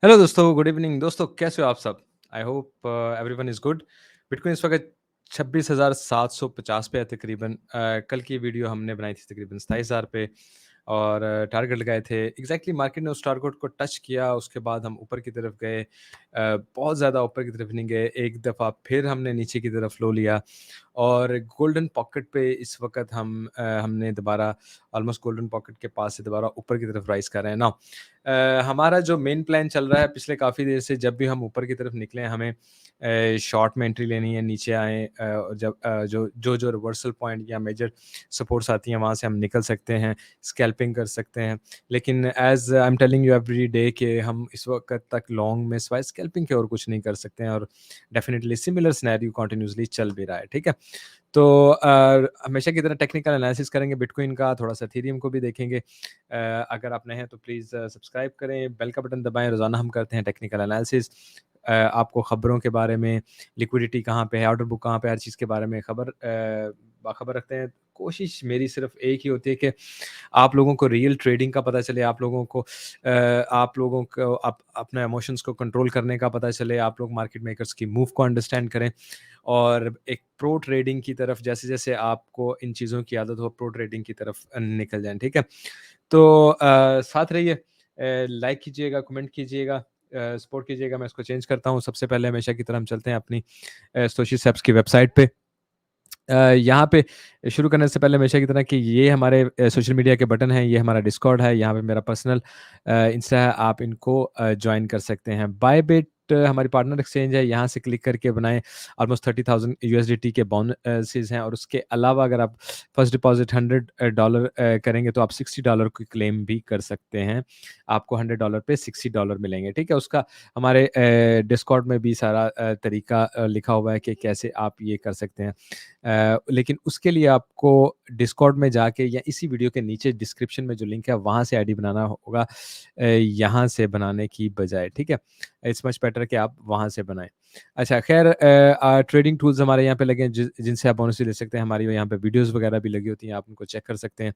Hello दोस्तों, good evening दोस्तों, कैसे हो आप सब? I hope everyone is good. Bitcoin इस वक़्त 26,750 पे है तकरीबन। कल की वीडियो हमने बनाई थी तकरीबन 27,000 पे और टारगेट लगाए थे। एग्ज़ैक्टली मार्केट ने उस टारगेट को टच किया, उसके बाद हम ऊपर की तरफ गए। बहुत ज़्यादा ऊपर की तरफ नहीं गए, एक दफ़ा फिर हमने नीचे की तरफ लो लिया और गोल्डन पॉकेट पे इस वक़्त हमने दोबारा ऑलमोस्ट गोल्डन पॉकेट के पास से दोबारा ऊपर की तरफ राइज़ कर रहे हैं। नाउ हमारा जो मेन प्लान चल रहा है पिछले काफ़ी देर से, जब भी हम ऊपर की तरफ निकले हमें शॉर्ट में एंट्री लेनी है, नीचे आए जब जो रिवर्सल पॉइंट या मेजर सपोर्ट्स आती हैं वहाँ से हम निकल सकते हैं, स्कैल्पिंग कर सकते हैं। लेकिन as I am telling you every day कि हम इस वक़्त तक लॉन्ग में सिवाय स्कैल्पिंग के और कुछ नहीं कर सकते हैं और डेफ़िनिटली सिमिलर सिनेरियो कंटिन्यूअसली चल भी रहा है, ठीक है? तो हमेशा की तरह टेक्निकल एनालिसिस करेंगे बिटकॉइन का, थोड़ा-सा इथेरियम को भी देखेंगे। अगर आप नए हैं तो प्लीज़ सब्सक्राइब करें, बेल का बटन दबाएँ, रोज़ाना हम करते हैं टेक्निकल एनालिसिस। आपको खबरों के बारे में, लिक्विडिटी कहाँ पे है, ऑर्डर बुक कहाँ पे है, हर चीज़ के बारे में बाखबर रखते हैं। कोशिश मेरी सिर्फ़ एक ही होती है कि आप लोगों को रियल ट्रेडिंग का पता चले, आप लोगों को अपने इमोशंस को कंट्रोल करने का पता चले, आप लोग मार्केट मेकर्स की मूव को अंडरस्टैंड करें और एक प्रो ट्रेडिंग की तरफ जैसे-जैसे आपको इन चीज़ों की आदत हो, प्रो ट्रेडिंग की तरफ निकल जाएँ, ठीक है? तो साथ रहिए, लाइक कीजिएगा, कमेंट कीजिएगा, सपोर्ट कीजिएगा। मैं इसको चेंज करता हूँ। सबसे पहले हमेशा की तरह हम चलते हैं अपनी सोशी सैप्स की वेबसाइट पे। यहाँ पे शुरू करने से पहले हमेशा की तरह कि ये हमारे सोशल मीडिया के बटन हैं, ये हमारा डिस्कॉर्ड है, यहाँ पे मेरा पर्सनल इंस्टा है, आप इनको जॉइन कर सकते हैं। बायबिट हमारी पार्टनर एक्सचेंज है, यहाँ से क्लिक करके बनाएँ। ऑलमोस्ट 30,000 यूएसडीटी के बोनसेस हैं और उसके अलावा अगर आप फर्स्ट डिपॉज़िट $100 करेंगे तो आप $60 की क्लेम भी कर सकते हैं। आपको $100 पे $60 मिलेंगे, ठीक है? उसका हमारे डिस्कॉर्ड में भी सारा तरीका लिखा हुआ है कि कैसे आप ये कर सकते हैं। लेकिन उसके लिए आपको डिस्कॉर्ड में जाके या इसी वीडियो के नीचे डिस्क्रिप्शन में जो लिंक है वहाँ से आईडी बनाना होगा, यहाँ से बनाने की बजाय, ठीक है? इट्स मच बेटर कि आप वहाँ से बनाएँ। अच्छा ख़ैर, ट्रेडिंग टूल्स हमारे यहाँ पे लगे हैं जिनसे आप बोनस ले सकते हैं। हमारी यहाँ पे वीडियोज़ वगैरह भी लगी होती हैं, आप उनको चेक कर सकते हैं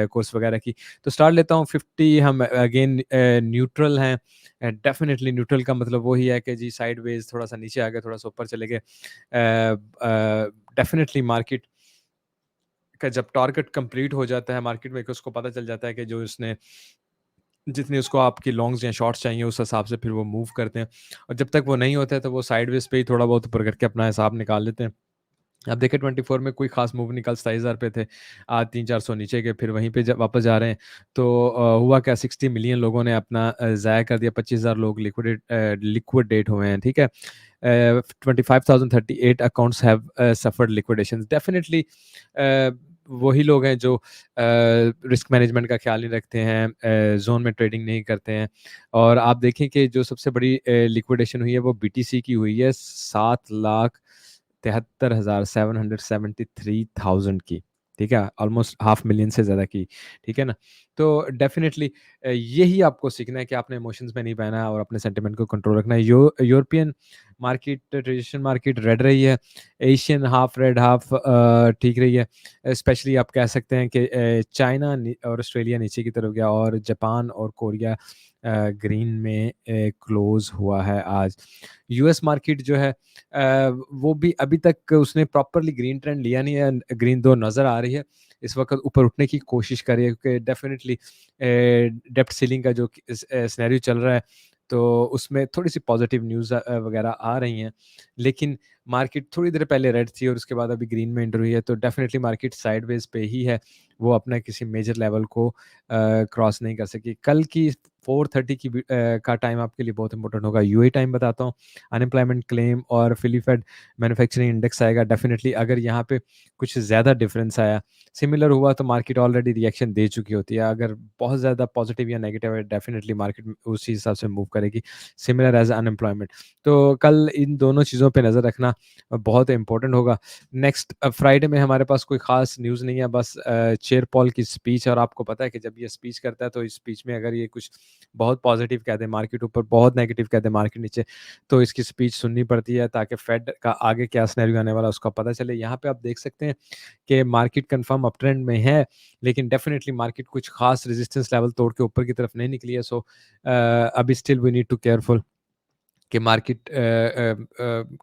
कोर्स वगैरह की। तो स्टार्ट लेता हूँ 50, हम अगेन न्यूट्रल हैं। डेफ़िनिटली न्यूट्रल का मतलब वही है कि जी साइडवेज़ थोड़ा-सा नीचे आ गए, थोड़ा-सा ऊपर चले गए। डेफ़िनेटली मार्केट का जब टारगेट कंप्लीट हो जाता है, मार्केट मेकर्स को पता चल जाता है कि जो उसने जितनी उसको आपकी लॉन्ग्स या शॉर्ट्स चाहिए उस हिसाब से फिर वो मूव करते हैं और जब तक वो नहीं होता है तो वो साइडवेज़ पे ही थोड़ा बहुत ऊपर करके अपना हिसाब निकाल लेते हैं। अब देखिए 24 में कोई ख़ास मूव नहीं, कल 27,000 पे थे, आज 300-400 नीचे गए, फिर वहीं पे ज वापस जा रहे हैं। तो हुआ क्या, 60 मिलियन लोगों ने अपना ज़ाया कर दिया, 25,000 लोग लिक्विडेट हुए हैं, ठीक है? 25,038 अकाउंट्स हैव सफर्ड लिक्विडेशंस। डेफिनिटली वही लोग हैं जो रिस्क मैनेजमेंट का ख़्याल नहीं रखते हैं, ज़ोन में ट्रेडिंग नहीं करते हैं और आप देखें कि जो सबसे बड़ी लिक्विडेशन हुई है वो बीटीसी की हुई है, 7,73,773,000 की, ठीक है? ऑलमोस्ट हाफ मिलियन से ज़्यादा की, ठीक है ना? तो डेफ़िनिटली यही आपको सीखना है कि आपने इमोशंस में नहीं बहना है और अपने सेंटिमेंट को कंट्रोल रखना है। European market, traditional market red रही है, एशियन हाफ रेड हाफ ठीक रही है। स्पेशली आप कह सकते हैं कि चाइना और ऑस्ट्रेलिया नीचे की तरफ गया और जापान और कोरिया ग्रीन में क्लोज़ हुआ है आज। यूएस मार्केट जो है वो भी अभी तक उसने प्रॉपरली ग्रीन ट्रेंड लिया नहीं है, ग्रीन 2 नज़र आ रही है। इस वक़्त ऊपर उठने की कोशिश कर रही है क्योंकि डेफ़िनिटली डेब्ट सीलिंग का जो सिनेरियो चल रहा है, तो उसमें थोड़ी-सी पॉज़िटिव न्यूज़ वग़ैरह आ रही हैं। लेकिन मार्केट थोड़ी देर पहले रेड थी और उसके बाद अभी ग्रीन में एंटर हुई है, तो डेफ़िनिटली मार्केट साइडवेज़ पे ही है। वो अपना किसी मेजर लेवल को क्रॉस नहीं कर सकी। कल की 4:30 का टाइम आपके लिए बहुत इंपॉर्टेंट होगा। यूएई टाइम बताता हूँ। अनएम्प्लॉयमेंट क्लेम और फिलीफेड मैन्युफैक्चरिंग इंडेक्स आएगा। डेफ़िनिटली अगर यहाँ पे कुछ ज़्यादा डिफरेंस आया, सिमिलर हुआ तो मार्केट ऑलरेडी रिएक्शन दे चुकी होती है। अगर बहुत ज़्यादा पॉजिटिव या नेगेटिव है, डेफ़िनिटली मार्केट उसी हिसाब से मूव करेगी, सिमिलर एज़ अनएम्प्लॉयमेंट। तो कल इन दोनों चीज़ों पे नज़र रखना बहुत इम्पोर्टेंट होगा। नेक्स्ट फ्राइडे में हमारे पास कोई ख़ास न्यूज़ नहीं है, बस चेयर पॉल की स्पीच, और आपको पता है कि जब ये स्पीच करता है तो इस स्पीच में अगर ये कुछ बहुत पॉजिटिव कह दें मार्केट ऊपर, बहुत नेगेटिव कह दें मार्केट नीचे, तो इसकी स्पीच सुननी पड़ती है ताकि फेड का आगे क्या सिनेरियो आने वाला है उसका पता चले। यहाँ पे आप देख सकते हैं कि मार्केट कंफर्म अप ट्रेंड में है, लेकिन डेफिनिटली मार्केट कुछ खास रेजिस्टेंस लेवल तोड़ के ऊपर की तरफ नहीं निकली है। सो अभी still we need to careful कि मार्केट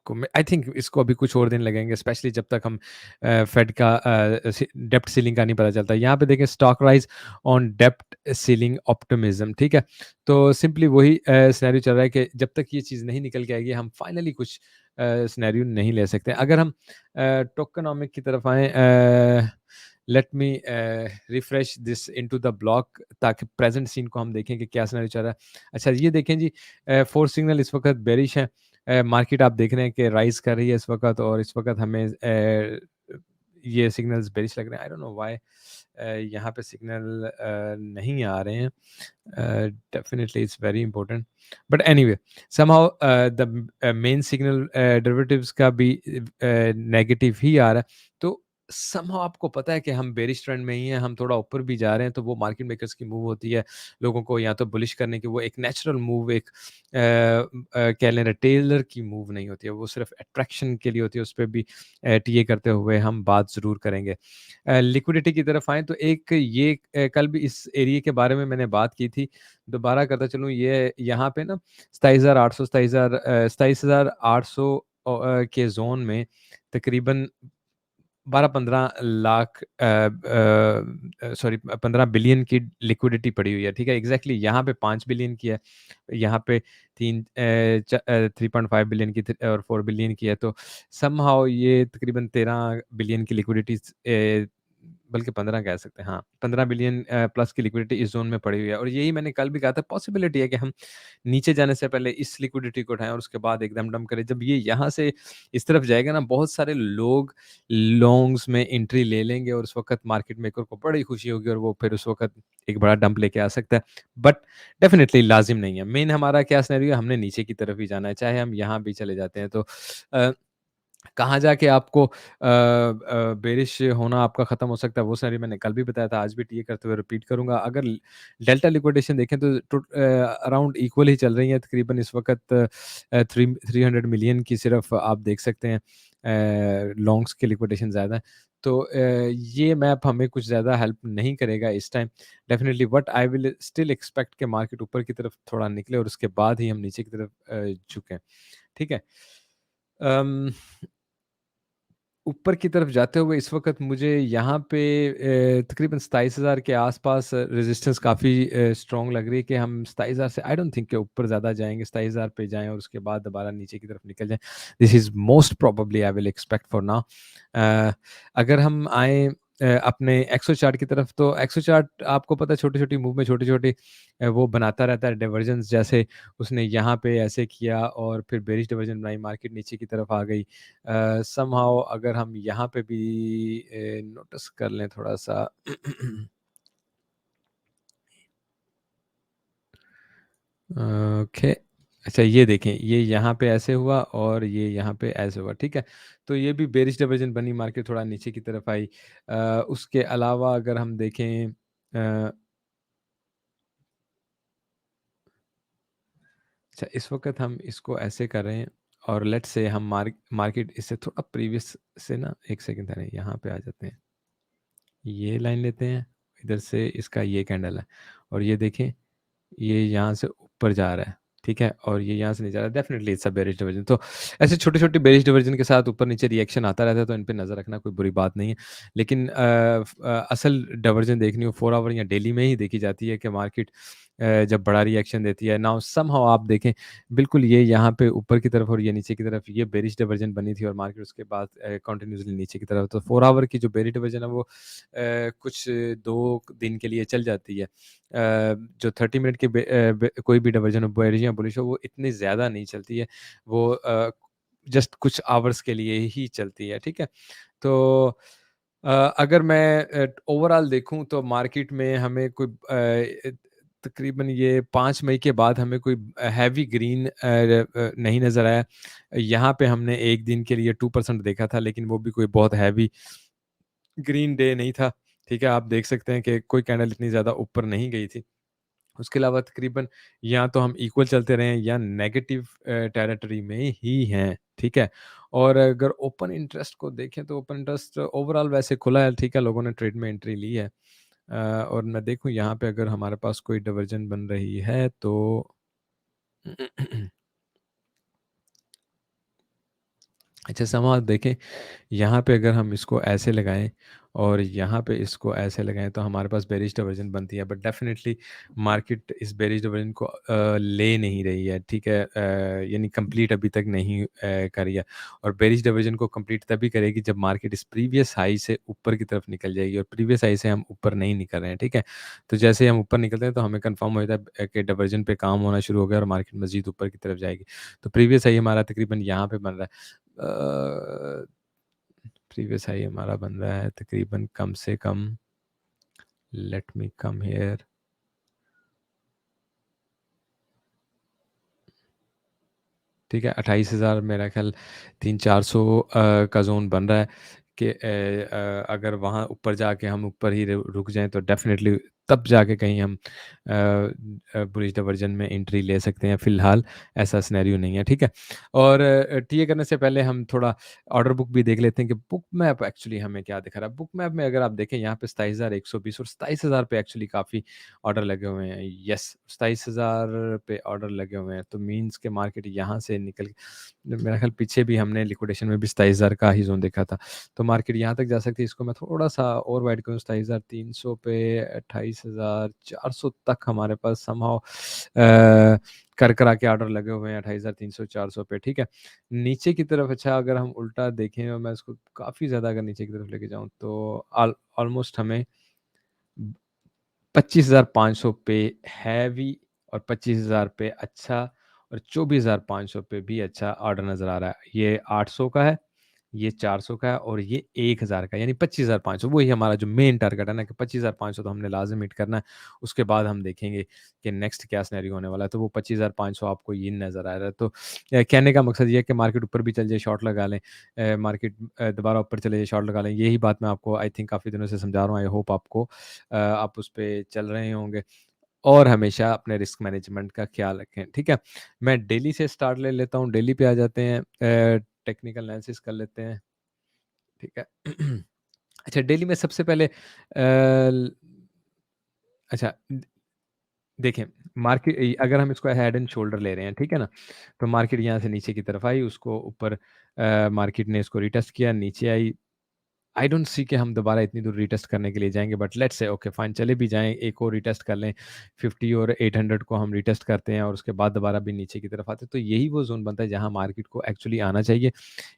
को आई थिंक इसको अभी कुछ और दिन लगेंगे, स्पेशली जब तक हम फेड का डेप्ट सीलिंग का नहीं पता चलता। यहाँ पे देखें स्टॉक राइज ऑन डेप्ट सीलिंग ऑप्टिमिज्म, ठीक है। तो सिंपली वही सिनेरियो चल रहा है कि जब तक ये चीज़ नहीं निकल के आएगी हम फाइनली कुछ सिनेरियो नहीं ले सकते। अगर हम टोकनोमिक की तरफ आए, let me refresh this into the block ताकि प्रेजेंट सीन को हम देखें कि क्या सिनेरियो चल रहा है। अच्छा ये देखें जी, फोर सिग्नल इस वक्त बेरिश है, मार्केट आप देख रहे हैं कि राइज कर रही है इस वक्त, और इस वक्त हमें ये सिग्नल्स बेरिश लग रहे हैं। आई डोंट नो व्हाई यहाँ पे सिग्नल नहीं आ रहे हैं। Definitely it's very important, but anyway somehow the main signal derivatives का भी नेगेटिव ही आ रहा है। तो समहाउ आपको पता है कि हम बेरिश ट्रेंड में ही हैं, हम थोड़ा ऊपर भी जा रहे हैं, तो वो मार्केट मेकर्स की मूव होती है लोगों को या तो बुलिश करने की, वो एक नेचुरल मूव, एक कह लें रिटेलर की मूव नहीं होती है, वो सिर्फ अट्रैक्शन के लिए होती है। उस पर भी टीए करते हुए हम बात ज़रूर करेंगे। लिक्विडिटी की तरफ आएँ तो एक ये कल भी इस एरिया के बारे में मैंने बात की थी, दोबारा करता चलूँ। ये यहाँ पे ना 27,800 27,800 के ज़ोन में तकरीबन 12-15 लाख सॉरी 15 बिलियन की लिक्विडिटी पड़ी हुई है, ठीक है? एग्ज़ैक्टली यहाँ पे 5 बिलियन की है, यहाँ पे 3.5 बिलियन की और 4 बिलियन की है, तो समहाउ ये तकरीबन 13 बिलियन की लिक्विडिटी बल्कि 15 कह सकते हैं, हाँ, 15 बिलियन प्लस की लिक्विडिटी इस ज़ोन में पड़ी हुई है, और यही मैंने कल भी कहा था, पॉसिबिलिटी है कि हम नीचे जाने से पहले इस लिक्विडिटी को उठाएँ और उसके बाद एकदम डंप करें। जब ये यहाँ से इस तरफ जाएगा ना, बहुत सारे लोग लॉन्ग्स में एंट्री ले लेंगे और उस वक़्त मार्केट मेकर को बड़ी खुशी होगी और वो फिर उस वक़्त एक बड़ा डंप लेके आ सकता है। बट डेफ़िनिटली लाज़िम नहीं है। मेन हमारा क्या सिनेरियो है, हमने नीचे की तरफ ही जाना है, चाहे हम यहाँ भी चले जाते हैं। तो अ कहाँ जाके आपको बेरिश होना आपका ख़त्म हो सकता है, वो सिनेरियो मैंने कल भी बताया था, आज भी टीए करते हुए रिपीट करूँगा। अगर डेल्टा लिक्विडेशन देखें तो अराउंड इक्वल ही चल रही है तकरीबन इस वक़्त, 300 मिलियन की सिर्फ़ आप देख सकते हैं, लॉन्ग्स की लिक्विडेशन ज़्यादा है। तो ये मैप हमें कुछ ज़्यादा हेल्प नहीं करेगा इस time. Definitely but I will still expect कि मार्केट ऊपर की तरफ थोड़ा निकले और उसके बाद ही हम नीचे की तरफ झुकें, ठीक है? अम ऊपर की तरफ जाते हुए इस वक़्त मुझे यहाँ पे तकरीबन 27,000 के आस-पास रेज़िस्टेंस काफ़ी स्ट्रॉन्ग लग रही है कि हम 27,000 से आई डोंट थिंक कि ऊपर ज़्यादा जाएँगे, 27,000 पे जाएँ और उसके बाद दोबारा नीचे की तरफ निकल जाएँ। This is most probably I will expect for now. अगर हम आएँ अपने एक्सो चार्ट की तरफ, तो एक्सो चार्ट आपको पता है छोटी-छोटी मूव में छोटी-छोटी वो बनाता रहता है डाइवर्जेंस, जैसे उसने यहाँ पे ऐसे किया और फिर बेरिश डाइवर्जन बनाई, मार्केट नीचे की तरफ आ गई। समहाउ अगर हम यहाँ पे भी नोटिस कर लें थोड़ा-सा ओके। अच्छा ये देखें, ये यहाँ पे ऐसे हुआ और ये यहाँ पे ऐसे हुआ, ठीक है? तो ये भी बेरिश डाइवर्जन बनी, मार्केट थोड़ा नीचे की तरफ आई। उसके अलावा अगर हम देखें अच्छा इस वक़्त हम इसको ऐसे कर रहे हैं और लेट्स से हम मार्केट इससे थोड़ा प्रीवियस से ना 1 सेकंड ठहरें, यहाँ पे आ जाते हैं। ये लाइन लेते हैं, इधर से इसका ये कैंडल है और ये देखें ये यहाँ से ऊपर जा रहा है, ठीक है? और ये यहाँ से नीचे आ रहा है, definitely it's a bearish division. तो ऐसे छोटे-छोटे बेयरिश डिवीजन के साथ ऊपर-नीचे रिएक्शन आता रहता है, तो इन पे नज़र रखना कोई बुरी बात नहीं है। लेकिन असल डिवीजन देखनी हो 4 आवर या डेली में ही देखी जाती है कि मार्केट जब बड़ा रिएक्शन देती है। नाउ समहाउ आप देखें, बिल्कुल ये यहाँ पे ऊपर की तरफ और ये नीचे की तरफ ये बेयरिश डिवीजन बनी थी और मार्केट उसके बाद कंटीन्यूअसली नीचे की तरफ। तो 4 आवर की जो बेयरिश डिवीजन है वो कुछ 2 दिन के लिए चल जाती है। जो 30 मिनट के कोई भी डाइवर्जन हो बेयरिश या बुलिश हो, वो इतनी ज़्यादा नहीं चलती है। वो जस्ट कुछ आवर्स के लिए ही चलती है, ठीक है? तो अगर मैं ओवरऑल देखूँ तो मार्केट में हमें कोई तकरीबन ये 5 मई के बाद हमें कोई हैवी ग्रीन नहीं नज़र आया। यहाँ पे हमने 1 दिन के लिए 2% देखा था, लेकिन वो भी कोई बहुत हैवी ग्रीन डे नहीं था, ठीक है? आप देख सकते हैं कि कोई कैंडल इतनी ज़्यादा ऊपर नहीं गई थी। उसके अलावा तकरीबन या तो हम इक्वल चलते रहें या नेगेटिव टेरिटरी में ही हैं, ठीक है? और अगर ओपन इंटरेस्ट को देखें तो ओपन इंटरेस्ट ओवरऑल वैसे खुला है, ठीक है, लोगों ने ट्रेड में एंट्री ली है। और मैं देखूँ यहाँ पे अगर हमारे पास कोई डाइवर्जन बन रही है तो अच्छा समाज देखें, यहाँ पे अगर हम इसको ऐसे लगाएँ और यहाँ पे इसको ऐसे लगाएँ तो हमारे पास बेरिश डाइवर्जन बनती है, बट डेफ़िनेटली मार्केट इस बेरिश डाइवर्जन को ले नहीं रही है, ठीक है? यानी कंप्लीट अभी तक नहीं करी है, और बेरिश डाइवर्जन को कंप्लीट तभी करेगी जब मार्केट इस प्रीवियस हाई से ऊपर की तरफ निकल जाएगी, और प्रीवियस हाई से हम ऊपर नहीं निकल रहे हैं, ठीक है? तो जैसे ही हम ऊपर निकलते हैं तो हमें कन्फर्म हो जाता है कि डाइवर्जन पे काम होना शुरू हो गया और मार्केट मज़ीद ऊपर की तरफ जाएगी। तो प्रीवियस हाई हमारा तकरीबन यहाँ पे बन रहा है। प्रीवियस हाई हमारा बन रहा है तकरीबन कम से कम, लेट मी कम हियर, ठीक है, 28,000 मेरा ख़्याल 300-400 का ज़ोन बन रहा है कि अगर वहाँ ऊपर जाके हम ऊपर ही रुक जाएँ तो डेफ़िनेटली तब जाके कहीं हम बुलिश डाइवर्जन में एंट्री ले सकते हैं। फ़िलहाल ऐसा सिनेरियो नहीं है, ठीक है? और टीए करने से पहले हम थोड़ा ऑर्डर बुक भी देख लेते हैं कि बुक मैप एक्चुअली हमें क्या दिखा रहा है। बुक मैप में अगर आप देखें यहाँ पे 27,120 और 27,000 पे एक्चुअली काफ़ी ऑर्डर लगे हुए हैं। यस, 27,000 पे ऑर्डर लगे हुए हैं, तो मीन्स के मार्केट यहाँ से निकल के, मेरा ख़्याल पीछे भी हमने लिक्विडेशन में भी 27,000 का ही ज़ोन देखा था। तो मार्केट यहाँ तक जा सकती है, इसको मैं थोड़ा-सा और वाइड करूँ 27,300 पे 28,400 तक हमारे पास समहाउ कर-करा के ऑर्डर लगे हुए हैं 28,300-400 पे, ठीक है? नीचे की तरफ अच्छा अगर हम उल्टा देखें और मैं इसको काफ़ी ज़्यादा अगर नीचे की तरफ लेके जाऊँ तो ऑलमोस्ट हमें 25,500 पे हैवी और 25,000 पे अच्छा और 24,500 पे भी अच्छा ऑर्डर नज़र आ रहा है। ये 800 का है, ये 400 का है और ये 1,000 का है, यानी 25,500, वही हमारा जो मेन टारगेट है ना कि 25,500 तो हमने लाज़िम हिट करना है। उसके बाद हम देखेंगे कि नेक्स्ट क्या सिनेरियो होने वाला है, तो वो 25,500 आपको ये नज़र आ रहा है। तो कहने का मकसद ये है कि मार्केट ऊपर भी चल जाए, शॉर्ट लगा लें, मार्केट दोबारा ऊपर चले जाए, शॉर्ट लगा लें। यही बात मैं आपको आई थिंक काफ़ी दिनों से समझा रहा हूँ। आई होप आपको आप उस पे चल रहे होंगे और हमेशा अपने रिस्क मैनेजमेंट का ख़्याल रखें, ठीक है? मैं डेली से स्टार्ट ले लेता हूँ, डेली पे आ जाते हैं, टेक्निकल एनालिसिस कर लेते हैं, ठीक है? अच्छा, डेली में सबसे पहले ल अच्छा, देखें, मार्केट अगर हम इसको हेड एंड शोल्डर ले रहे हैं, ठीक है ना? तो मार्केट यहाँ से नीचे की तरफ आई, उसको ऊपर मार्केट ने इसको रीटेस्ट किया, नीचे आई, आई डोंट सी कि हम दोबारा इतनी दूर रीटेस्ट करने के लिए जाएँगे, but let's say okay fine, चले भी जाएँ, एक और रीटेस्ट कर लें, 50 और 800 को हम रीटेस्ट करते हैं और उसके बाद दोबारा भी नीचे की तरफ आते हैं, तो यही वो ज़ोन बनता है जहाँ मार्केट को एक्चुअली आना चाहिए।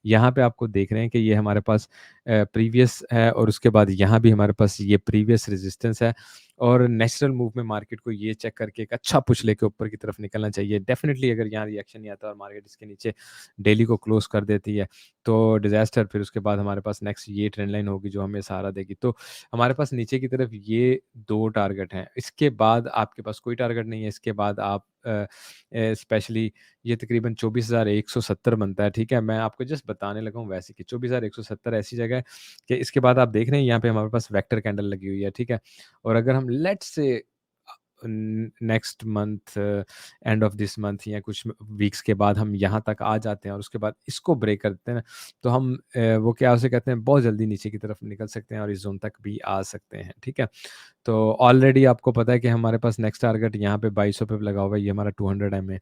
यहाँ पे आपको देख रहे हैं कि ये हमारे पास प्रीवियस है और उसके बाद यहाँ भी हमारे पास ये प्रीवियस रेजिस्टेंस है, और नेचुरल मूव में मार्केट को ये चेक करके एक अच्छा पुश लेके ऊपर की तरफ निकलना चाहिए। डेफ़िनिटली अगर यहाँ रिएक्शन नहीं आता और मार्केट इसके नीचे डेली को क्लोज़ कर देती है, तो डिज़ास्टर, फिर उसके बाद हमारे पास नेक्स्ट ये ट्रेंड लाइन होगी जो हमें सहारा देगी। तो हमारे पास नीचे की तरफ ये 2 टारगेट हैं। इसके बाद आपके पास कोई टारगेट नहीं है। इसके बाद आप स्पेशली ये तकरीबन 24,170 बनता है, ठीक है? मैं आपको जस्ट बताने लगा हूँ वैसे कि 24,170 ऐसी जगह है कि इसके बाद आप देख रहे हैं यहाँ पे हमारे पास वेक्टर कैंडल लगी हुई है, ठीक है? और अगर हम let's say next month, end of this month या कुछ वीक्स के बाद हम यहाँ तक आ जाते हैं और उसके बाद इसको ब्रेक करते हैं ना, तो हम वो क्या उसे कहते हैं, बहुत जल्दी नीचे की तरफ निकल सकते हैं और इस ज़ोन तक भी आ सकते हैं, ठीक है? तो ऑलरेडी आपको पता है कि हमारे पास नेक्स्ट टारगेट यहाँ पे 2200 पे लगा हुआ है, ये हमारा 200 एम है।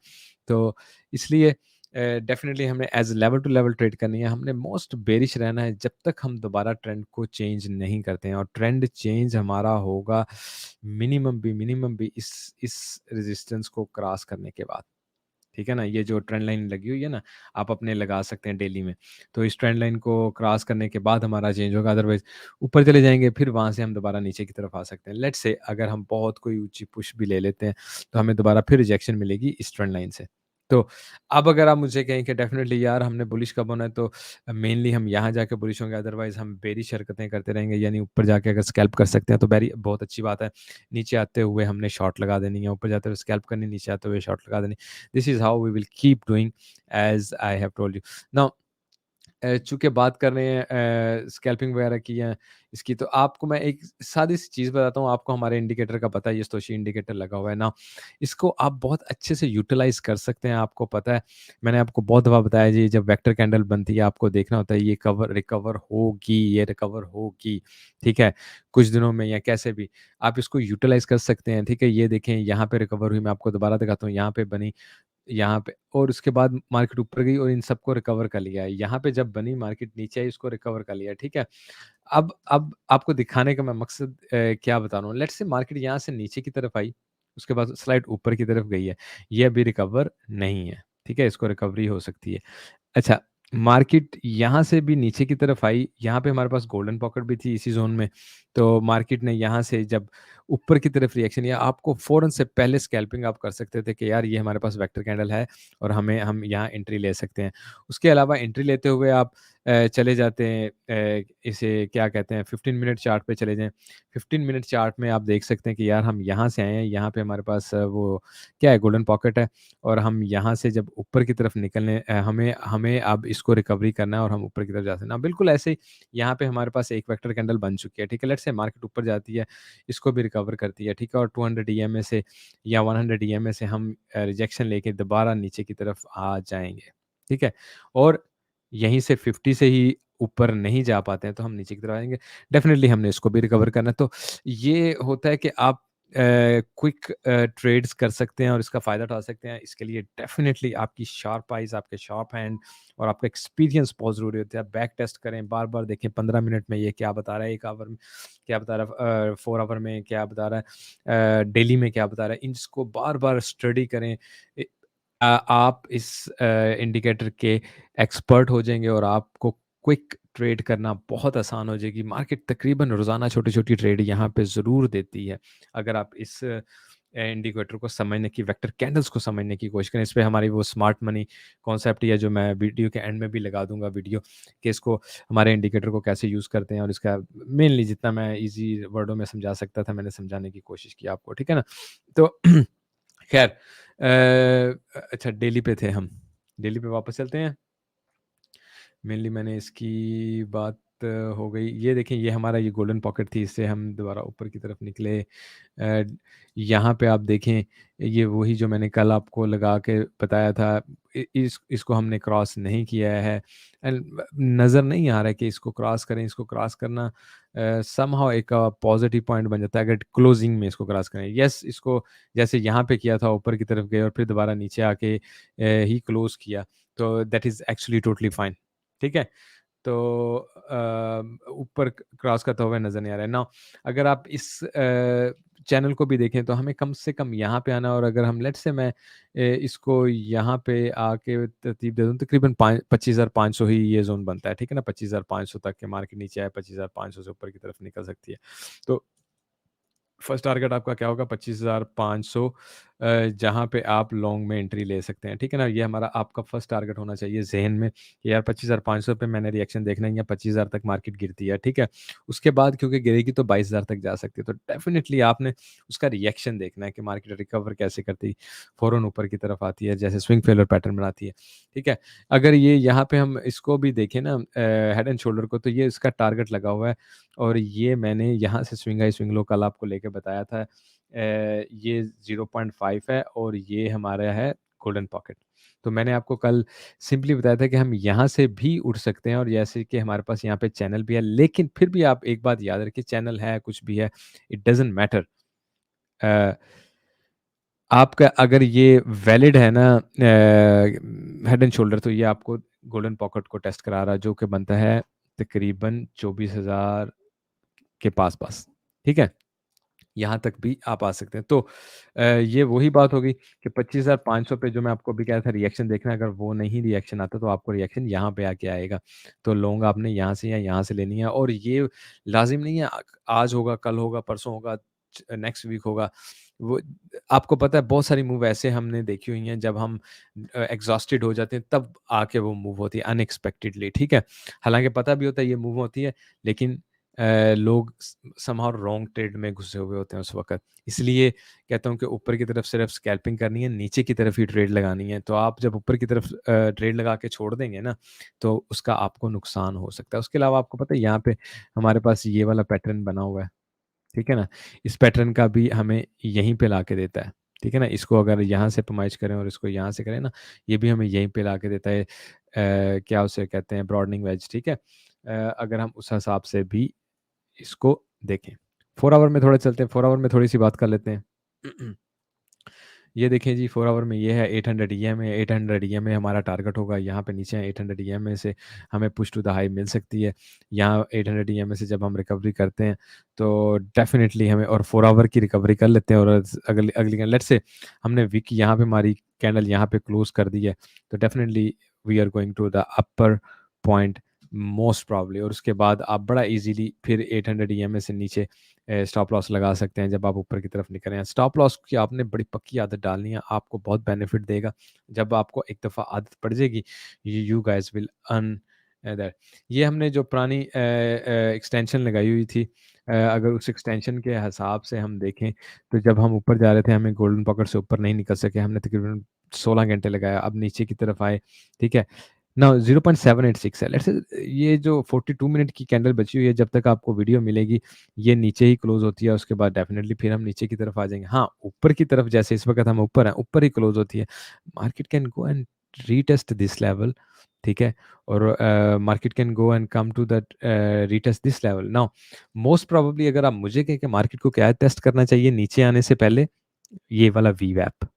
तो इसलिए डेफ़िनिटली हमें as level to level trade करनी है। हमने मोस्ट बेरिश रहना है जब तक हम दोबारा ट्रेंड को चेंज नहीं करते हैं, और ट्रेंड चेंज हमारा होगा मिनिमम भी इस रेजिस्टेंस को क्रॉस करने के बाद। ठीक है ना? ये जो ट्रेंड लाइन लगी हुई है ना, आप अपने लगा सकते हैं डेली में। तो इस ट्रेंड लाइन को क्रॉस करने के बाद हमारा चेंज होगा, अदरवाइज़ ऊपर चले जाएँगे, फिर वहाँ से हम दोबारा नीचे की तरफ आ सकते हैं। लेट्स से अगर हम बहुत कोई ऊँची पुश भी ले लेते हैं, तो हमें दोबारा फिर रिजेक्शन मिलेगी इस ट्रेंड लाइन से। तो अब अगर आप मुझे कहें कि डेफ़िनिटली यार हमने बुलिश कब होना है, तो मेनली हम यहाँ जाके बुलिश होंगे, अदरवाइज़ हम बेरिश हरकतें करते रहेंगे, यानी ऊपर जाके अगर स्कैल्प कर सकते हैं तो बेरी बहुत अच्छी बात है। नीचे आते हुए हमने शॉर्ट लगा देनी है, ऊपर जाते हुए स्कैल्प करनी, नीचे आते हुए शॉर्ट लगा देनी। This is how we will keep doing, as I have told you. Now, चूँकि बात कर रहे हैं स्कैल्पिंग वगैरह की है इसकी, तो आपको मैं एक सादी-सी चीज़ बताता हूँ, आपको हमारे इंडिकेटर का पता है, ये Stochastic इंडिकेटर लगा हुआ है ना, इसको आप बहुत अच्छे से यूटिलाइज़ कर सकते हैं, आपको पता है, मैंने आपको बहुत दफ़ा बताया जी, जब वेक्टर कैंडल बनती है, आपको देखना होता है, ये रिकवर होगी, ये रिकवर होगी, ठीक है? कुछ दिनों में या कैसे भी, आप इसको यूटिलाइज़ कर सकते हैं, ठीक है? ये देखें, यहाँ पे रिकवर हुई, मैं आपको दोबारा दिखाता हूँ, यहाँ पे बनी, यहाँ पे और उसके बाद मार्केट ऊपर गई और इन सबको रिकवर कर लिया है। यहाँ पे जब बनी मार्केट नीचे आई इसको रिकवर कर लिया, ठीक है? अब आपको दिखाने का मैं मकसद क्या बता रहा हूँ, लेट्स से मार्केट यहाँ से नीचे की तरफ आई, उसके बाद स्लाइड ऊपर की तरफ गई है। ये अभी रिकवर नहीं है, ठीक है? इसको रिकवरी हो सकती है। अच्छा, मार्केट यहाँ से भी नीचे की तरफ आई, यहाँ पे हमारे पास गोल्डन पॉकेट भी थी इसी ज़ोन में, तो मार्केट ने यहाँ से जब ऊपर की तरफ रिएक्शन लिया, आपको फ़ौरन से पहले स्कैल्पिंग आप कर सकते थे कि यार ये हमारे पास वेक्टर कैंडल है और हम यहाँ एंट्री ले सकते हैं। उसके अलावा एंट्री लेते हुए आप चले जाते हैं इसे क्या कहते हैं 15 मिनट चार्ट पे चले जाएँ। 15 मिनट चार्ट में आप देख सकते हैं कि यार हम यहाँ से आए हैं, यहाँ पे हमारे पास वो क्या है गोल्डन पॉकेट है और हम यहाँ से जब ऊपर की तरफ निकलने हमें हमें अब इसको रिकवरी करना है और हम ऊपर की तरफ जा सकते हैं। बिल्कुल ऐसे ही यहाँ पे हमारे पास एक वेक्टर कैंडल बन चुकी है, ठीक है? लेट्स से मार्केट ऊपर जाती है, इसको भी रिकवर करती है, ठीक है? और 200 ईएमए से या 100 ईएमए से हम रिजेक्शन लेके दोबारा नीचे की तरफ आ जाएँगे, ठीक है? और यहीं से 50 से ही ऊपर नहीं जा पाते हैं, तो हम नीचे की तरफ आएँगे। डेफ़िनिटली हमने इसको भी रिकवर करना है। तो ये होता है कि आप क्विक ट्रेड्स कर सकते हैं और इसका फ़ायदा उठा सकते हैं। इसके लिए डेफ़िनिटली आपकी शार्प आइज़, आपके शार्प हैंड और आपका एक्सपीरियंस बहुत ज़रूरी होता है। आप बैक टेस्ट करें, बार-बार देखें 15 मिनट में ये क्या बता रहा है, 1 आवर में क्या बता रहा है 4 आवर में क्या बता रहा है डेली में क्या बता रहा है। इसको बार-बार स्टडी करें। ए आप इस इंडिकेटर के एक्सपर्ट हो जाएँगे और आपको क्विक ट्रेड करना बहुत आसान हो जाएगी। मार्केट तकरीबन रोज़ाना छोटी-छोटी ट्रेड यहाँ पे ज़रूर देती है। अगर आप इस इंडिकेटर को समझने की वेक्टर कैंडल्स को समझने की कोशिश करें। इस पे हमारी वो स्मार्ट मनी कॉन्सेप्ट है जो मैं वीडियो के एंड में भी लगा दूँगा वीडियो कि इसको हमारे इंडिकेटर को कैसे यूज़ करते हैं और इसका मेनली जितना मैं ईज़ी वर्डों में समझा सकता था मैंने समझाने की कोशिश की आपको, ठीक है ना? तो खैर अच्छा डेली पे थे हम। डेली पे वापस चलते हैं। मेनली मैंने इसकी बात हो गई। ये देखें ये हमारा ये गोल्डन पॉकेट थी इससे हम दोबारा ऊपर की तरफ निकले। यहाँ पे आप देखें ये वही जो मैंने कल आपको लगा के बताया था इसको हमने क्रॉस नहीं किया है एंड नज़र नहीं आ रहा है कि इसको क्रॉस करें इसको क्रॉस करना समहाउ एक पॉजिटिव पॉइंट बन जाता है अगर क्लोजिंग में इसको क्रॉस करें यस इसको जैसे यहाँ पे किया था ऊपर की तरफ गए और फिर दोबारा नीचे आके ही क्लोज किया तो that is actually totally fine ठीक है तो ऊपर क्रॉस करता हुआ नज़र नहीं आ रहा है। नाउ अगर आप इस चैनल को भी देखें तो हमें कम से कम यहाँ पे आना और अगर हम लेट्स से मैं इसको यहाँ पे आके तरतीब दे दूँ तकरीबन 25,500 ही ये ज़ोन बनता है, ठीक है ना? 25,500 तक के मार्केट नीचे आए 25,500 से ऊपर की तरफ निकल सकती है। तो फर्स्ट टारगेट आपका क्या होगा 25,500 जहाँ पे आप लॉन्ग में एंट्री ले सकते हैं, ठीक है ना? ये हमारा आपका फर्स्ट टारगेट होना चाहिए ज़हन में कि यार 25,500 पे मैंने रिएक्शन देखना है या 25,000 तक मार्केट गिरती है, ठीक है? उसके बाद क्योंकि गिरेगी तो 22,000 तक जा सकती है, तो डेफ़िनिटली आपने उसका रिएक्शन देखना है कि मार्केट रिकवर कैसे करती, फ़ौरन ऊपर की तरफ आती है, जैसे स्विंग फेलियर पैटर्न बनाती है, ठीक है? अगर ये यहाँ पे हम इसको भी देखें ना हेड एंड शोल्डर को तो ये इसका टारगेट लगा हुआ है और ये मैंने यहाँ से स्विंग हाई स्विंग लो कल आपको लेके बताया था ये 0.5 है और ये हमारा है गोल्डन पॉकेट। तो मैंने आपको कल सिंपली बताया था कि हम यहाँ से भी उठ सकते हैं और जैसे कि हमारे पास यहाँ पे चैनल भी है, लेकिन फिर भी आप एक बात याद रखिए चैनल है, कुछ भी है, इट डज़न्ट मैटर अ, आपका अगर ये वैलिड है ना हेड एंड शोल्डर तो ये आपको गोल्डन पॉकेट को टेस्ट करा रहा है जो कि बनता है तकरीबन 24,000 के पास-पास, ठीक है? यहाँ तक भी आप आ सकते हैं। तो ये वही बात हो गई कि 25,500 पे जो मैं आपको अभी कह रहा था रिएक्शन देखना अगर वो नहीं रिएक्शन आता तो आपको रिएक्शन यहाँ पे आके आएगा। तो लॉन्ग आपने यहाँ से या यहाँ से लेनी है और ये लाज़िम नहीं है आज होगा, कल होगा, परसों होगा, नेक्स्ट वीक होगा। वो आपको पता है बहुत सारी मूव ऐसे हमने देखी हुई हैं जब हम एग्ज़ॉस्टेड हो जाते हैं तब आके वो मूव होती है अनएक्सपेक्टेडली, ठीक है? हालाँकि पता भी होता है ये मूव होती है लेकिन लोग समहाउ रॉन्ग ट्रेड में घुसे हुए होते हैं उस वक़्त। इसलिए कहता हूँ कि ऊपर की तरफ सिर्फ स्कैल्पिंग करनी है, नीचे की तरफ ही ट्रेड लगानी है। तो आप जब ऊपर की तरफ ट्रेड लगा के छोड़ देंगे ना, तो उसका आपको नुकसान हो सकता है। उसके अलावा आपको पता है यहाँ पे हमारे पास ये वाला पैटर्न बना हुआ है, ठीक है ना? इस पैटर्न का भी हमें यहीं पे लाके देता है, ठीक है ना? इसको अगर यहाँ से ऑप्टिमाइज़ करें और इसको यहाँ से करें ना, ये भी हमें यहीं पे लाके देता है। क्या उसे कहते हैं ब्रॉडनिंग वेज, ठीक है? अगर हम उस हिसाब से भी इसको देखें। 4 आवर में थोड़ा चलते हैं, 4 आवर में थोड़ी-सी बात कर लेते हैं। ये देखें जी 4 आवर में ये है 800 ईएमए है, 800 ईएमए हमारा टारगेट होगा, यहाँ पे नीचे है 800 ईएमए से हमें पुश टू द हाई मिल सकती है। यहाँ 800 ईएमए से जब हम रिकवरी करते हैं, तो डेफ़िनिटली हमें और 4 आवर की रिकवरी कर लेते हैं और अगली अगली लेट्स से हमने वीक यहाँ पे हमारी कैंडल यहाँ पे क्लोज़ कर दी है, तो definitely we are going to the upper point most probably और उसके बाद आप बड़ा ईज़िली फिर 800 ईएमए से नीचे स्टॉप लॉस लगा सकते हैं जब आप ऊपर की तरफ निकल रहे हैं। स्टॉप लॉस की आपने बड़ी पक्की आदत डालनी है, आपको बहुत बेनिफिट देगा। जब आपको एक दफ़ा आदत पड़ जाएगी, you guys will earn that. ये हमने जो पुरानी एक्सटेंशन लगाई हुई थी, अगर उस एक्सटेंशन के हिसाब से हम देखें, तो जब हम ऊपर जा रहे थे, हमें गोल्डन पॉकेट से ऊपर नहीं निकल सके। हमने तकरीबन 16 घंटे लगाया, अब नीचे की तरफ आए, ठीक है? नाउ 0.786 है। लेट्स से ये जो 42 मिनट की कैंडल बची हुई है, जब तक आपको वीडियो मिलेगी, ये नीचे ही क्लोज़ होती है, उसके बाद डेफ़िनिटली फिर हम नीचे की तरफ आ जाएँगे। हाँ, ऊपर की तरफ जैसे इस वक़्त हम ऊपर हैं, ऊपर ही क्लोज़ होती है। Market can go and retest this level, ठीक है? और market can go and come to that retest this level. Now most probably अगर आप मुझे कहें कि मार्केट को क्या टेस्ट करना चाहिए नीचे आने से पहले, ये वाला वीवैप।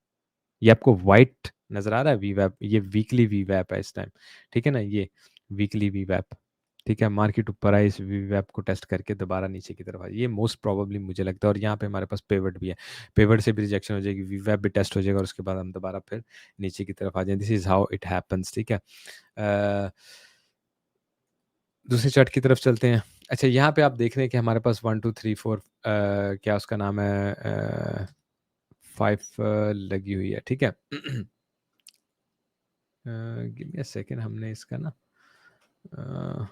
ये आपको व्हाइट नज़र आ रहा है वीवैप, ये वीकली वीवैप है इस टाइम, ठीक है ना? ये वीकली वीवैप, ठीक है? मार्केट ऊपर आए, इस वीवैप को टेस्ट करके दोबारा नीचे की तरफ आ जाए, ये मोस्ट प्रोबेबली मुझे लगता है और यहाँ पे हमारे पास पिवट भी है। पिवट से भी रिजेक्शन हो जाएगी, वीवैप भी टेस्ट हो जाएगा और उसके बाद हम दोबारा फिर नीचे की तरफ आ जाएँ। This is how it happens, ठीक है? अ, दूसरे चार्ट की तरफ चलते हैं। अच्छा, यहाँ पे आप देख रहे हैं कि हमारे पास 1, 2, 3, 4 क्या उसका नाम है 5 लगी हुई है, ठीक है? गिव मी अ सेकंड हमने इसका ना अ,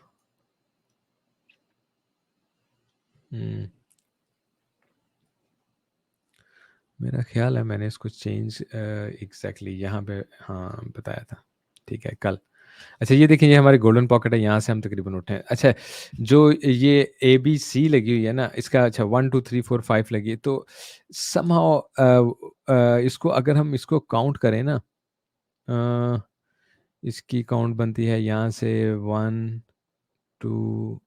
हुँ, मेरा ख़्याल है मैंने इसको चेंज एग्ज़ैक्टली यहाँ पे हाँ, बताया था। ठीक है, कल। अच्छा ये देखिए ये हमारी गोल्डन पॉकेट है, यहाँ से हम तकरीबन उठे हैं। अच्छा जो ये एबीसी लगी हुई है ना, इसका अच्छा 1, 2, 3, 4, 5 लगी है, तो समहाउ इसको अगर हम इसको काउंट करें ना अ, इसकी काउंट बनती है यहाँ से 1, 2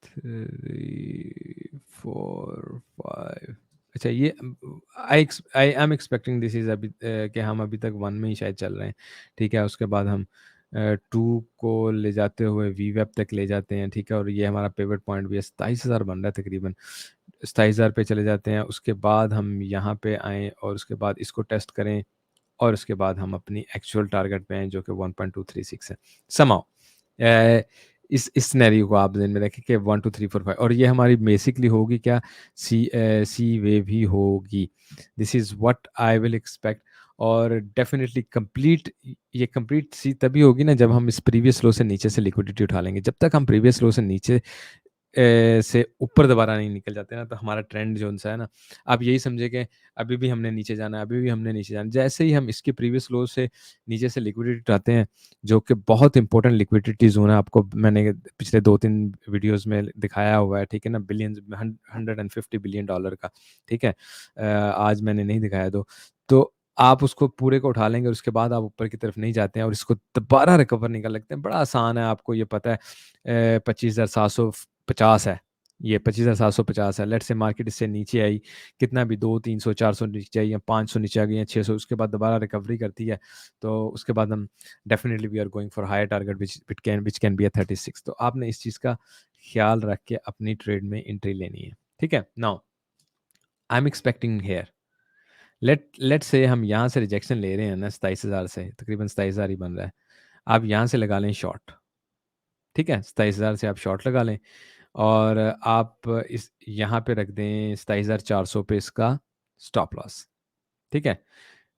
3, 4, 5 अच्छा ये I am expecting this is अभी कि हम अभी तक 1 में ही शायद चल रहे हैं, ठीक है? उसके बाद हम 2 को ले जाते हुए वीवेब तक ले जाते हैं, ठीक है? और ये हमारा पिवट पॉइंट भी है 27,000 बन रहा है तकरीबन, 27,000 पे चले जाते हैं, उसके बाद हम यहाँ पे आएँ और उसके बाद इसको टेस्ट करें और उसके बाद हम अपनी एक्चुअल टारगेट पे आएँ जो कि 1.236 है। समहाउ अ, इस सिनेरियो को आप ज़हन में रखें कि 1, 2, 3, 4, 5 और ये हमारी बेसिकली होगी क्या सी वेव ही होगी। This is what I will expect और डेफ़िनिटली कंप्लीट ये कंप्लीट सी तभी होगी ना जब हम इस प्रीवियस लो से नीचे से लिक्विडिटी उठा लेंगे। जब तक हम प्रीवियस लो से नीचे से ऊपर दोबारा नहीं निकल जाते ना तो हमारा ट्रेंड जो-सा है ना, आप यही समझिए कि अभी भी हमने नीचे जाना है, अभी भी हमने नीचे जाना है। जैसे ही हम इसके प्रीवियस लो से नीचे से लिक्विडिटी उठाते हैं, जो कि बहुत इंपॉर्टेंट लिक्विडिटी ज़ोन है, आपको मैंने पिछले 2-3 वीडियोज़ में दिखाया हुआ है, ठीक है ना? बिलियंस हन $150 बिलियन डॉलर का, ठीक है? आज मैंने नहीं दिखाया तो आप उसको पूरे को उठा लेंगे और उसके बाद आप ऊपर की तरफ नहीं जाते हैं और इसको दोबारा रिकवर निकाल लगते हैं। बड़ा आसान है, आपको ये पता है 25,750 है। ये 25,750 है। लेट्स से मार्केट इससे नीचे आई, कितना भी 2, 300, 400 नीचे आई या 500 नीचे आ गई या 600 उसके बाद दोबारा रिकवरी करती है, तो उसके बाद हम definitely we are going for higher target which can be 36 तो आपने इस चीज़ का ख़्याल रख के अपनी ट्रेड में एंट्री लेनी है। ठीक है? Now I am expecting here let's say हम यहाँ से रिजेक्शन ले रहे हैं ना 27,000 से, तकरीबन 27,000 ही बन रहा है। आप यहाँ से लगा लें शॉर्ट, ठीक है? 27,000 से आप शॉर्ट लगा लें और आप इस यहाँ पे रख दें 27,400 पे इसका स्टॉप लॉस, ठीक है?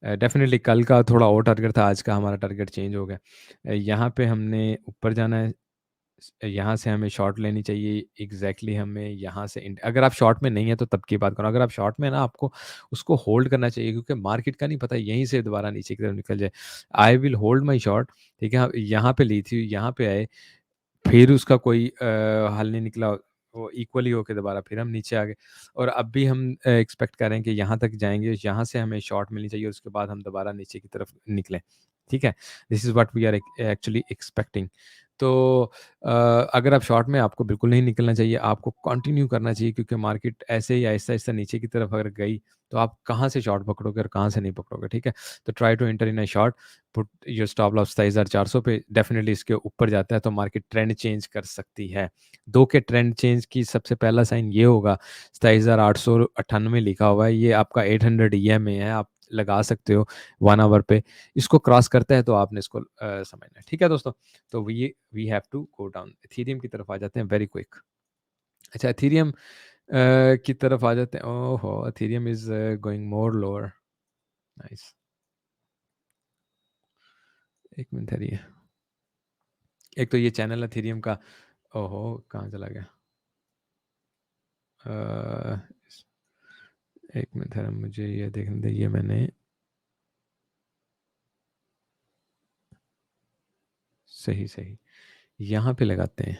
डेफ़िनेटली कल का थोड़ा और टारगेट था, आज का हमारा टारगेट चेंज हो गया। यहाँ पे हमने ऊपर जाना है, यहाँ से हमें शॉर्ट लेनी चाहिए, एग्ज़ैक्टली हमें यहाँ से अगर आप शॉर्ट में नहीं है तो तब की बात करो, अगर आप शॉर्ट में हैं ना, आपको उसको होल्ड करना चाहिए क्योंकि मार्केट का नहीं पता यहीं से दोबारा नीचे की तरफ निकल जाए। I will hold my short, ठीक है? यहाँ पे ली थी, यहाँ पे आए, फिर उसका कोई हल नहीं निकला, वो इक्वली होके दोबारा फिर हम नीचे आ गए और अब भी हम एक्सपेक्ट कर रहे हैं कि यहाँ तक जाएँगे, यहाँ से हमें शॉर्ट मिलनी चाहिए और उसके बाद हम दोबारा नीचे की तरफ निकलें, ठीक है? This is what we are actually expecting. तो अगर आप शॉर्ट में, आपको बिल्कुल नहीं निकलना चाहिए, आपको कंटिन्यू करना चाहिए क्योंकि मार्केट ऐसे ही आहिस्ता-आहिस्ता नीचे की तरफ अगर गई, तो आप कहाँ से शॉर्ट पकड़ोगे और कहाँ से नहीं पकड़ोगे, ठीक है? तो try to enter in a short, put your stop loss 27,400 पे, डेफिनिटली इसके ऊपर जाता है तो मार्केट ट्रेंड चेंज कर सकती है। 2 के ट्रेंड चेंज की सबसे पहला साइन ये होगा, 27,898 लिखा हुआ है, ये आपका 800 ईएमए है, आप लगा सकते हो 1 आवर पे। इसको क्रॉस करता है तो आपने इसको समझना है। ठीक है दोस्तों? तो we have to go down. Ethereum की तरफ आ जाते हैं वेरी क्विक। अच्छा, एथेरियम की तरफ आ जाते हैं। ओहो! Ethereum is going more lower. Nice. 1 minute ठहरिए। एक तो ये चैनल एथेरियम का, ओहो! कहाँ चला गया? अ, 1 मिनट ठहरा, मुझे ये देखने दे, ये मैंने सही, सही, यहाँ पे लगाते हैं।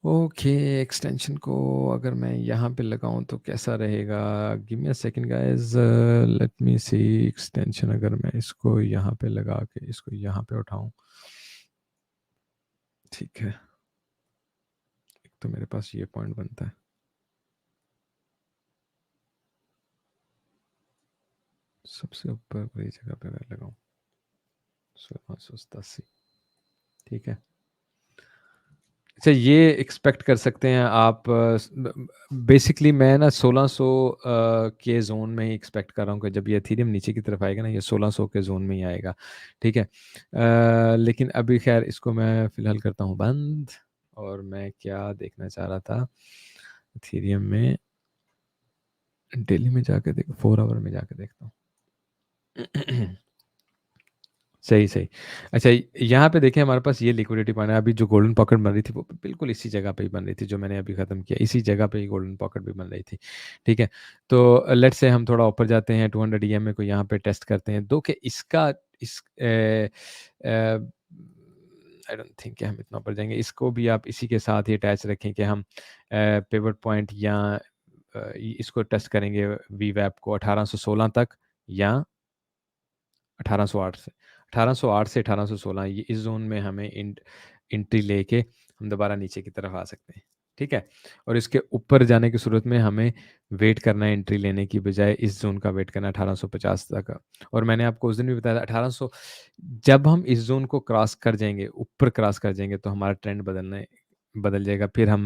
ओके, एक्सटेंशन को अगर मैं यहाँ पे लगाऊँ तो कैसा रहेगा? Give me a second guys, let me see. Extension अगर मैं इसको यहाँ पे लगा के इसको यहाँ पे उठाऊँ, ठीक है। एक तो मेरे पास ये पॉइंट बनता है। सबसे ऊपर वाली जगह पे अगर लगाऊँ, 1687, ठीक है। अच्छा, ये एक्सपेक्ट कर सकते हैं आप, बेसिकली मैं ना 1600 के ज़ोन में ही एक्सपेक्ट कर रहा हूँ कि जब ये एथेरियम नीचे की तरफ आएगा ना, ये 1600 के ज़ोन में ही आएगा, ठीक है। लेकिन अभी खैर इसको मैं फ़िलहाल करता हूँ बंद, और मैं क्या देखना चाह रहा था, एथेरियम में डेली में जाके देख, 4 आवर में जाके देखता हूँ। सही, सही। अच्छा, यहाँ पे देखिए हमारे पास ये लिक्विडिटी पॉइंट है, अभी जो गोल्डन पॉकेट बन रही थी वो बिल्कुल इसी जगह पे ही बन रही थी जो मैंने अभी ख़त्म किया, इसी जगह पे ही गोल्डन पॉकेट भी बन रही थी, ठीक है? तो लेट्स से हम थोड़ा ऊपर जाते हैं, 200 ईएमए को यहाँ पे टेस्ट करते हैं, दो कि इसका इस आई डोंट थिंक कि हम इतना ऊपर जाएँगे, इसको भी आप इसी के साथ ही अटैच रखें कि हम पिवट पॉइंट या इसको टेस्ट करेंगे वीवैप को 1816 तक या 1808 से 1808 से 1816, ये इस ज़ोन में हमें एंट्री लेके हम दोबारा नीचे की तरफ आ सकते हैं, ठीक है? और इसके ऊपर जाने की सूरत में हमें वेट करना है, एंट्री लेने की बजाय इस ज़ोन का वेट करना है 1850 तक। और मैंने आपको उस दिन भी बताया था 1800, जब हम इस ज़ोन को क्रॉस कर जाएँगे, ऊपर क्रॉस कर जाएँगे तो हमारा ट्रेंड बदल जाएगा, फिर हम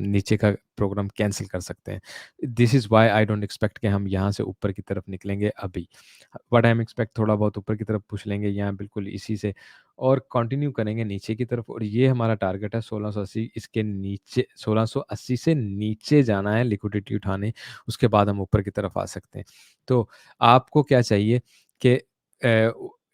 नीचे का प्रोग्राम कैंसल कर सकते हैं। This is why I don't expect कि हम यहाँ से ऊपर की तरफ निकलेंगे अभी। व्हाट आई एम एक्सपेक्ट, थोड़ा बहुत ऊपर की तरफ पुश लेंगे यहाँ बिल्कुल इसी से, और कंटिन्यू करेंगे नीचे की तरफ, और ये हमारा टारगेट है 1680, इसके नीचे 1680 से नीचे जाना है लिक्विडिटी उठाने, उसके बाद हम ऊपर की तरफ आ सकते हैं। तो आपको क्या चाहिए कि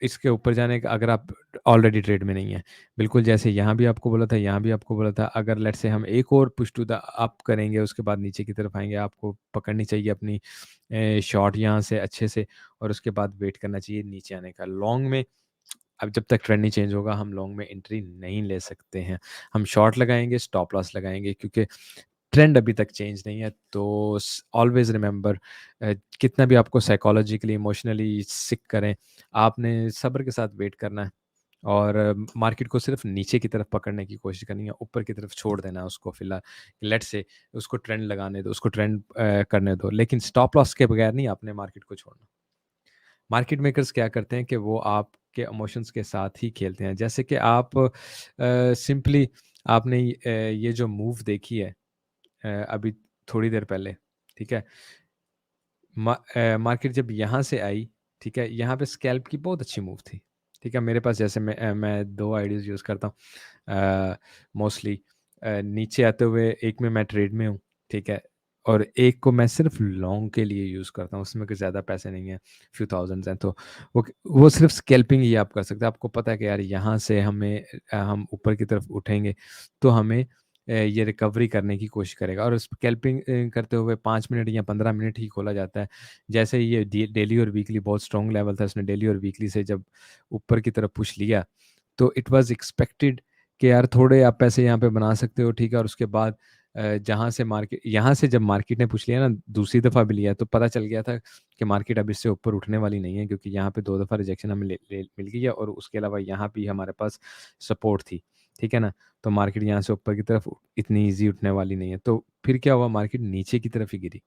इसके ऊपर जाने का, अगर आप ऑलरेडी ट्रेड में नहीं है, बिल्कुल जैसे यहाँ भी आपको बोला था, यहाँ भी आपको बोला था, अगर लेट्स से हम एक और पुश टू द अप करेंगे, उसके बाद नीचे की तरफ आएँगे, आपको पकड़नी चाहिए अपनी शॉर्ट यहाँ से अच्छे से, और उसके बाद वेट करना चाहिए नीचे आने का। लॉन्ग में अब जब तक ट्रेंड नहीं चेंज होगा, हम लॉन्ग में एंट्री नहीं ले सकते हैं। हम शॉर्ट लगाएँगे, स्टॉप लॉस लगाएँगे क्योंकि ट्रेंड अभी तक चेंज नहीं है। तो ऑलवेज़ रिमेंबर, कितना भी आपको साइकोलॉजिकली, इमोशनली सिक करें, आपने सब्र के साथ वेट करना है, और मार्केट को सिर्फ नीचे की तरफ पकड़ने की कोशिश करनी है, ऊपर की तरफ छोड़ देना है उसको फिलहाल। लेट्स से उसको ट्रेंड लगाने दो, उसको ट्रेंड करने दो, लेकिन स्टॉप लॉस के बगैर नहीं आपने मार्केट को छोड़ना। मार्केट मेकर्स क्या करते हैं कि वो आपके इमोशंस के साथ ही खेलते हैं। जैसे कि आप सिंपली आपने ये जो मूव देखी है अभी थोड़ी देर पहले, ठीक है? मार्केट जब यहाँ से आई, ठीक है? यहाँ पे स्कैल्प की बहुत अच्छी मूव थी, ठीक है? मेरे पास जैसे मैं 2 आइडीज़ यूज़ करता हूँ मोस्टली, नीचे आते हुए एक में मैं ट्रेड में हूँ, ठीक है? और एक को मैं सिर्फ लॉन्ग के लिए यूज़ करता हूँ, उसमें कुछ ज़्यादा पैसे नहीं हैं, फ्यू थाउज़ेंड्स हैं, तो वो सिर्फ स्कैल्पिंग ही आप कर सकते हैं। आपको पता है कि यार यहाँ से हम ऊपर की तरफ उठेंगे, तो हमें ये रिकवरी करने की कोशिश करेगा, और स्कैल्पिंग करते हुए 5 मिनट या 15 मिनट ही खोला जाता है। जैसे ही ये डेली और वीकली बहुत स्ट्रॉन्ग लेवल था, उसने डेली और वीकली से जब ऊपर की तरफ पुश लिया, तो इट वाज़ एक्सपेक्टेड कि यार थोड़े आप पैसे यहाँ पे बना सकते हो, ठीक है, और उसके बाद जहाँ से मार्केट यहाँ से जब मार्केट ने पूछ लिया ना, दूसरी दफ़ा भी लिया, तो पता चल गया था कि मार्केट अब इससे ऊपर उठने वाली नहीं है, क्योंकि यहाँ पे 2 दफ़ा रिजेक्शन हमें ले ले मिल गई है, और उसके अलावा यहाँ भी हमारे पास सपोर्ट थी, ठीक है ना? तो मार्केट यहाँ से ऊपर की तरफ इतनी ईज़ी उठने वाली नहीं है। तो फिर क्या हुआ, मार्केट नीचे की तरफ ही गिरी।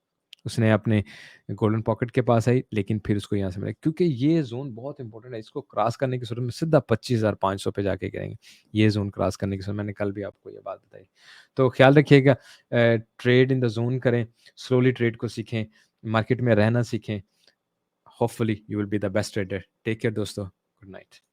उसने अपने गोल्डन पॉकेट के पास आई, लेकिन फिर उसको यहाँ से मिला, क्योंकि ये ज़ोन बहुत इंपॉर्टेंट है, इसको क्रॉस करने की सूरत में सीधा 25,500 पे जाके गिरेंगे। ये ज़ोन क्रॉस करने की सूरत, मैंने कल भी आपको ये बात बताई। तो ख़्याल रखिएगा, ट्रेड इन द ज़ोन करें, स्लोली ट्रेड को सीखें, मार्केट में रहना सीखें। Hopefully you will be the best trader. Take care दोस्तों, गुड नाइट।